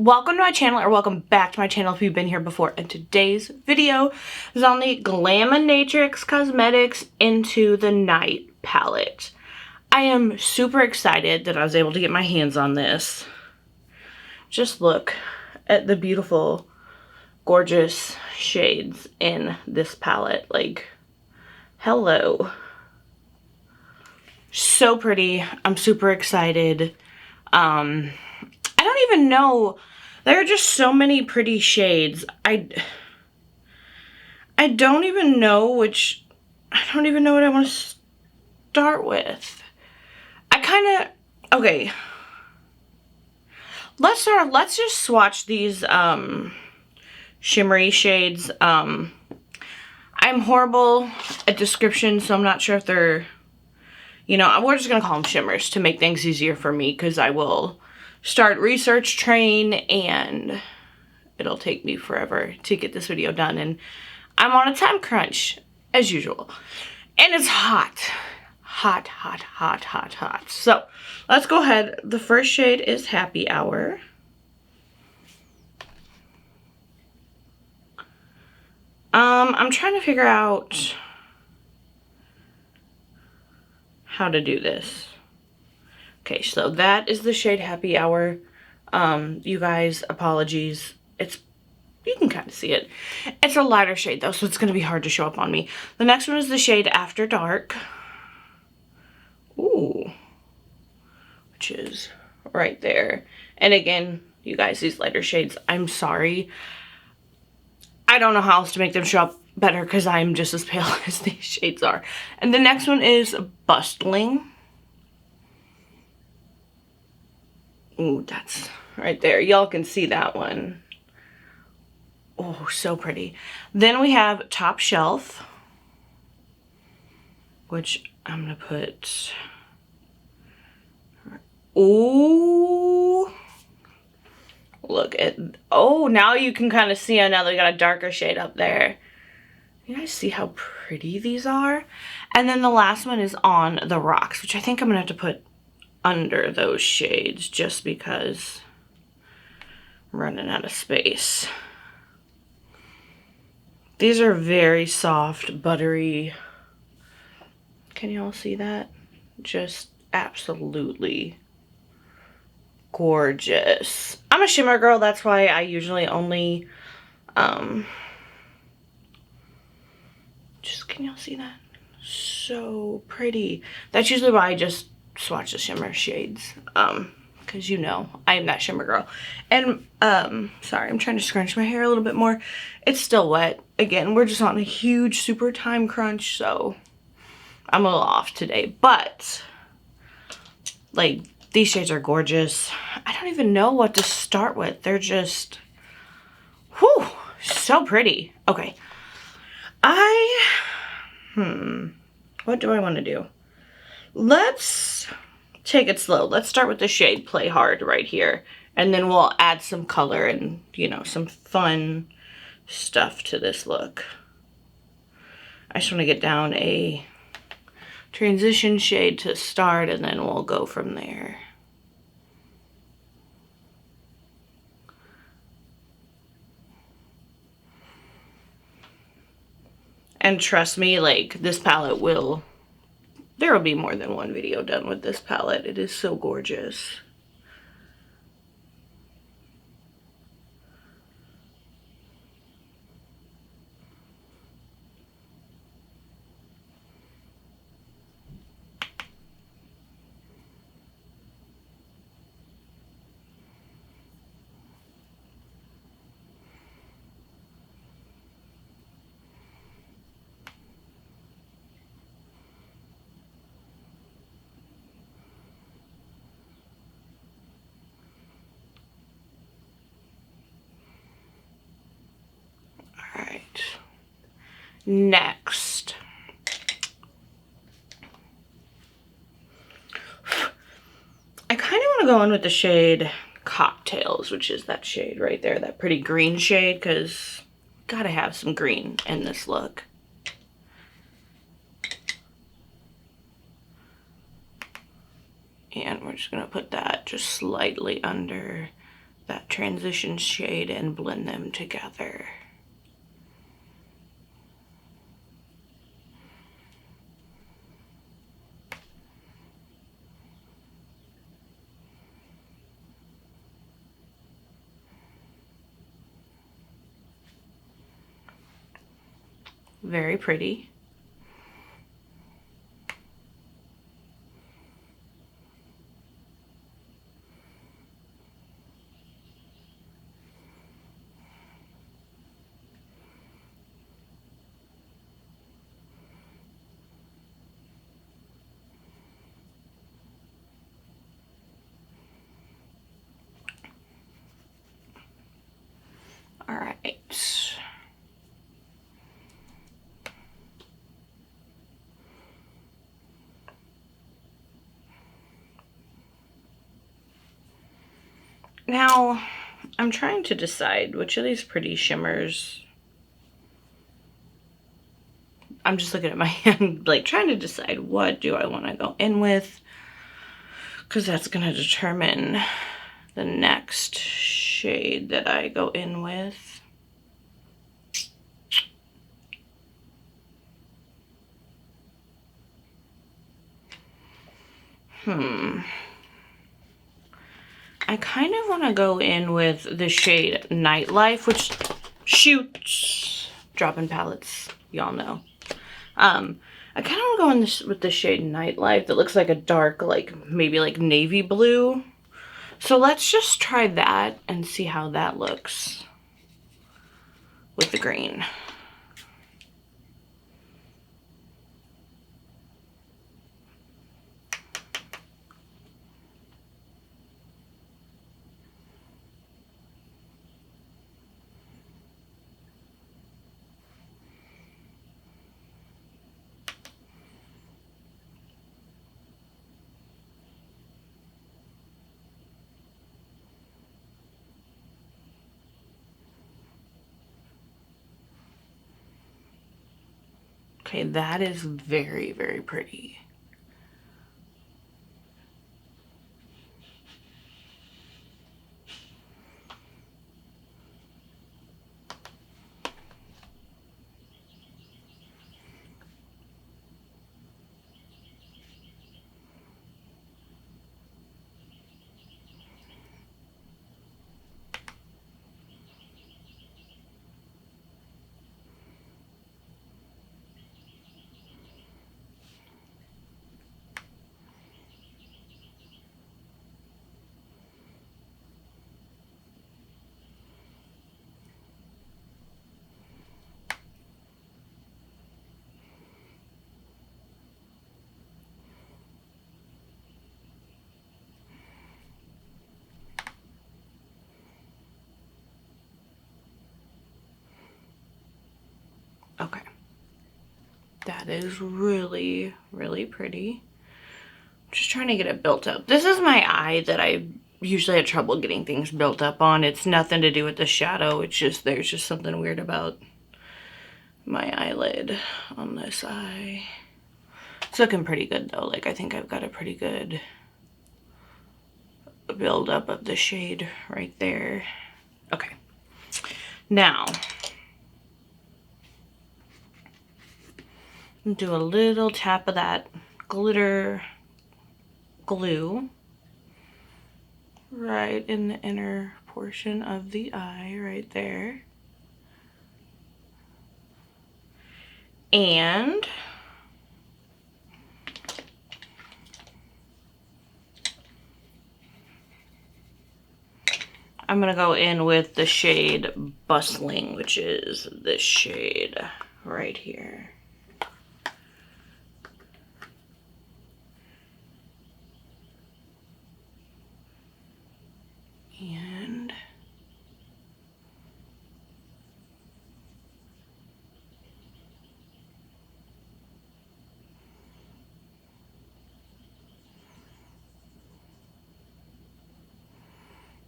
Welcome to my channel, or welcome back to my channel if you've been here before. And today's video is on the Glaminatrix Cosmetics Into the Night palette. I am super excited that I was able to get my hands on this. Just look at the beautiful, gorgeous shades in this palette. Like, hello. So pretty. I'm super excited. I don't even know. There are just so many pretty shades. I don't even know what I want to start with. Okay. Let's just swatch these shimmery shades. I'm horrible at descriptions, so I'm not sure if they're, we're just gonna call them shimmers to make things easier for me, because I will start research train and it'll take me forever to get this video done, and I'm on a time crunch as usual, and it's hot. So let's go ahead. The first shade is Happy Hour. I'm trying to figure out how to do this. Okay, so that is the shade Happy Hour. You guys, apologies. You can kind of see it. It's a lighter shade though, so it's going to be hard to show up on me. The next one is the shade After Dark. Ooh. Which is right there. And again, you guys, these lighter shades, I'm sorry. I don't know how else to make them show up better because I'm just as pale as these shades are. And the next one is Bustling. Ooh, that's right there. Y'all can see that one. Oh, so pretty. Then we have Top Shelf, which I'm gonna put. Ooh. Look at, oh, now you can kind of see now they got a darker shade up there. You guys see how pretty these are? And then the last one is On the Rocks, which I think I'm gonna have to put under those shades just because I'm running out of space. These are very soft, buttery. Can you all see that? Just absolutely gorgeous. I'm a shimmer girl, that's why I usually only, just, can y'all see that? So pretty. That's usually why I just swatch the shimmer shades, because I am that shimmer girl. And sorry, I'm trying to scrunch my hair a little bit more. It's still wet. Again, we're just on a huge super time crunch, so I'm a little off today. But like, these shades are gorgeous. I don't even know what to start with. They're just, whew, so pretty. Okay, what do I want to do? Let's take it slow. Let's start with the shade Play Hard right here, and then we'll add some color and, some fun stuff to this look. I just want to get down a transition shade to start, and then we'll go from there. And trust me, like, this palette there will be more than one video done with this palette. It is so gorgeous. Alright. Next. I kind of want to go in with the shade Cocktails, which is that shade right there, that pretty green shade, because gotta have some green in this look. And we're just gonna put that just slightly under that transition shade and blend them together. Very pretty. All right. Now, I'm trying to decide which of these pretty shimmers. I'm just looking at my hand, like trying to decide what do I want to go in with, because that's going to determine the next shade that I go in with. I kind of want to go in with the shade Nightlife, which, shoots, dropping palettes, y'all know. I kind of want to go in this with the shade Nightlife that looks like a dark, like maybe like navy blue. So let's just try that and see how that looks with the green. Okay, that is very, very pretty. Okay. That is really, really pretty. Just trying to get it built up. This is my eye that I usually have trouble getting things built up on. It's nothing to do with the shadow. It's just, there's just something weird about my eyelid on this eye. It's looking pretty good though. Like, I think I've got a pretty good build up of the shade right there. Okay. Now, do a little tap of that glitter glue right in the inner portion of the eye right there. And I'm gonna go in with the shade Bustling, which is this shade right here. And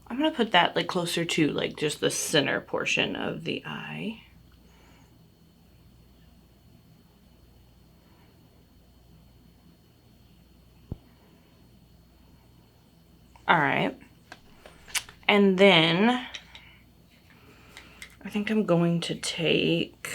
I'm gonna put that like closer to like just the center portion of the eye. All right. And then I think I'm going to take,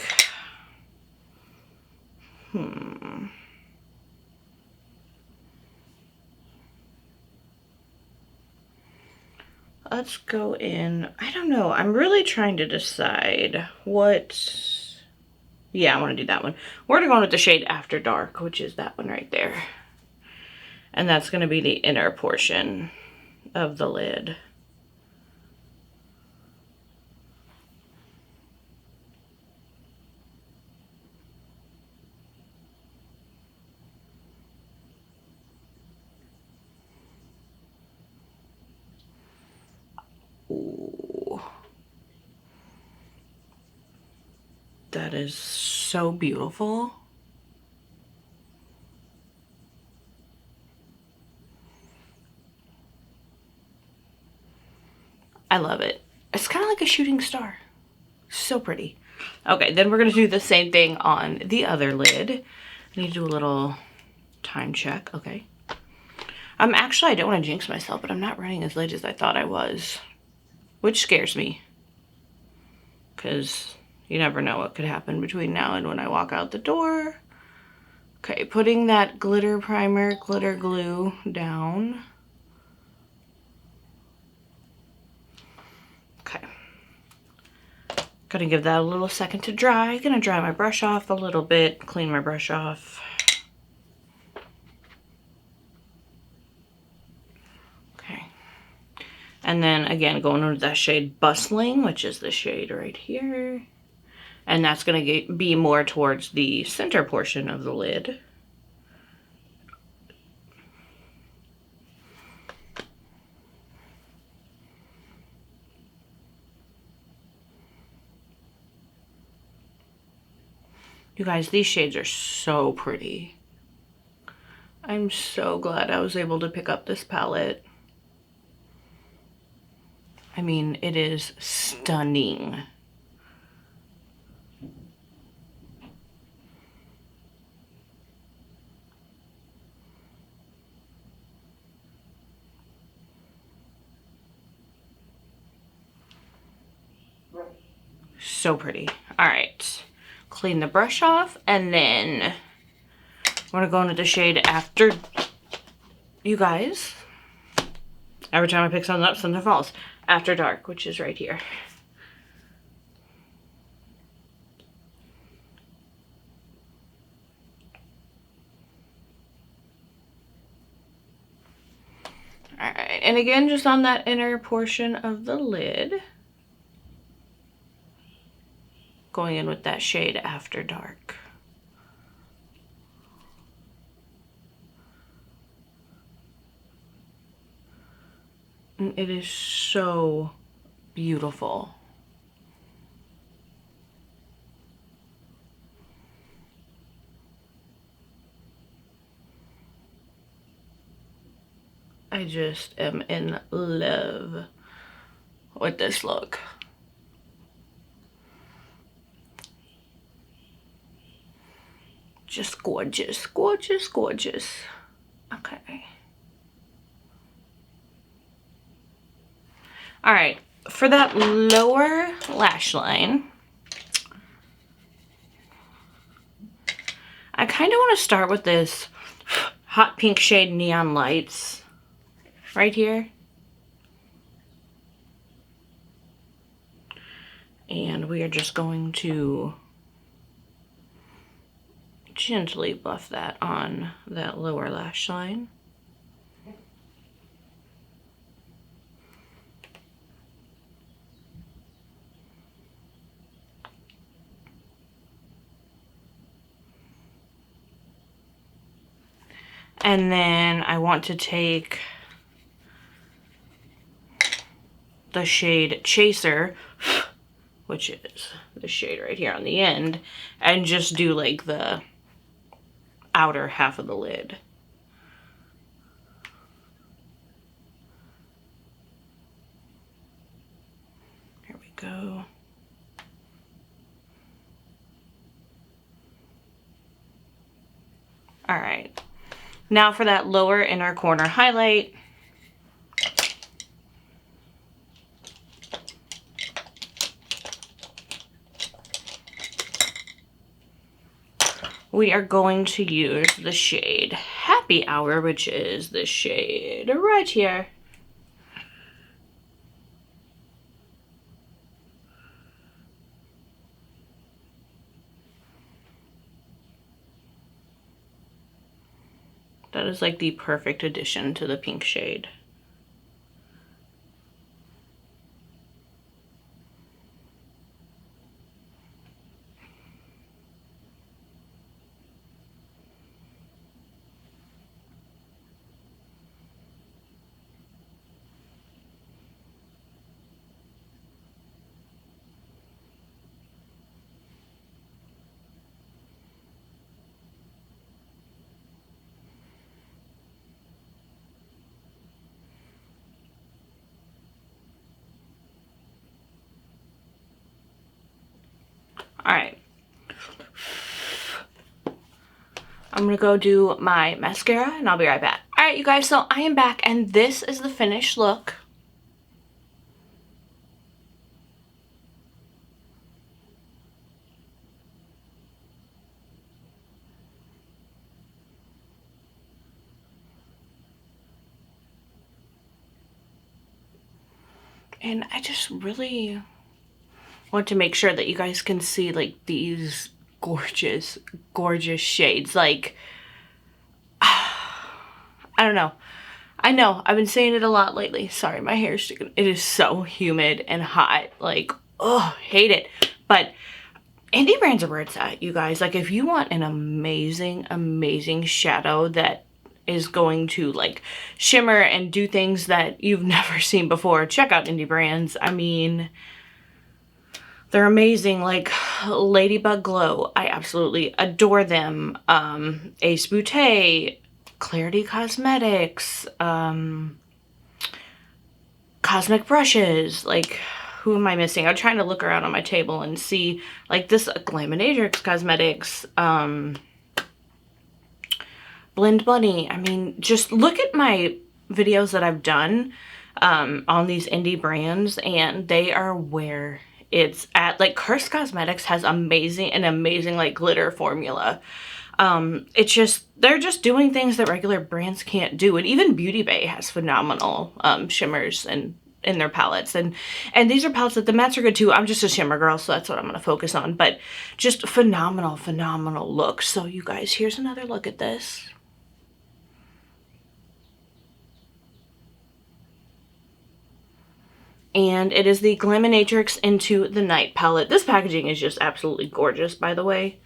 let's go in, I don't know, I'm really trying to decide what, yeah, I want to do that one. We're going to go with the shade After Dark, which is that one right there. And that's going to be the inner portion of the lid. Ooh. That is so beautiful. I love it. It's kind of like a shooting star. So pretty. Okay, then we're going to do the same thing on the other lid. I need to do a little time check. Okay. Actually, I don't want to jinx myself, but I'm not running as late as I thought I was, which scares me, because you never know what could happen between now and when I walk out the door. Okay, putting that glitter primer, glitter glue down. Okay. Gonna give that a little second to dry. Gonna dry my brush off a little bit, clean my brush off. Okay. And then again, going into that shade Bustling, which is the shade right here. And that's gonna be more towards the center portion of the lid. You guys, these shades are so pretty. I'm so glad I was able to pick up this palette. I mean, it is stunning. So pretty. All right. Clean the brush off, and then we're gonna go into the shade After, you guys, every time I pick something up, something falls. After Dark, which is right here. All right, and again, just on that inner portion of the lid, going in with that shade After Dark. And it is so beautiful. I just am in love with this look. Just gorgeous, gorgeous, gorgeous. Okay. All right, for that lower lash line, I kind of want to start with this hot pink shade Neon Lights right here. And we are just going to gently buff that on that lower lash line. And then I want to take the shade Chaser, which is the shade right here on the end, and just do like the outer half of the lid. Here we go. All right. Now for that lower inner corner highlight. we are going to use the shade Happy Hour, which is the shade right here. That is like the perfect addition to the pink shade. Alright. I'm gonna go do my mascara and I'll be right back. Alright, you guys, so I am back and this is the finished look. And I just really want to make sure that you guys can see like these gorgeous, gorgeous shades. Like, I don't know. I know, I've been saying it a lot lately. Sorry, my hair is sticking. It is so humid and hot. Like, oh, hate it. But indie brands are where it's at, you guys. Like, if you want an amazing, amazing shadow that is going to like shimmer and do things that you've never seen before, check out indie brands. I mean, they're amazing. Like Ladybug Glow, I absolutely adore them. Ace Boutte, Clarity Cosmetics, Cosmic Brushes. Like, who am I missing? I'm trying to look around on my table and see, like, this Glaminatrix Cosmetics, Blend Bunny. I mean, just look at my videos that I've done on these indie brands, and they are where it's at. Like, Curse Cosmetics has an amazing like glitter formula. It's just, they're just doing things that regular brands can't do. And even Beauty Bay has phenomenal shimmers in their palettes, and these are palettes that the mattes are good too. I'm just a shimmer girl, so that's what I'm going to focus on, but just phenomenal looks. So you guys, here's another look at this. And it is the Glaminatrix Into the Night palette. This packaging is just absolutely gorgeous, by the way.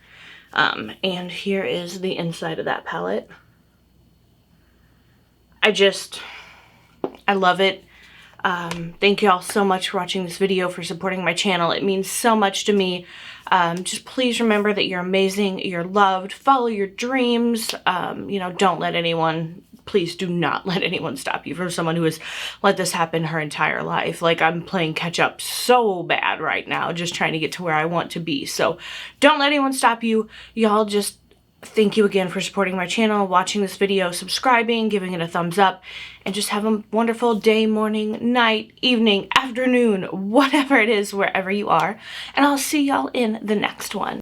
And here is the inside of that palette. I love it. Thank you all so much for watching this video, for supporting my channel. It means so much to me. Just please remember that you're amazing, you're loved, follow your dreams. You know, don't let anyone, please do not let anyone stop you. From someone who has let this happen her entire life. Like, I'm playing catch up so bad right now, just trying to get to where I want to be. So don't let anyone stop you. Y'all, just thank you again for supporting my channel, watching this video, subscribing, giving it a thumbs up, and just have a wonderful day, morning, night, evening, afternoon, whatever it is, wherever you are. And I'll see y'all in the next one.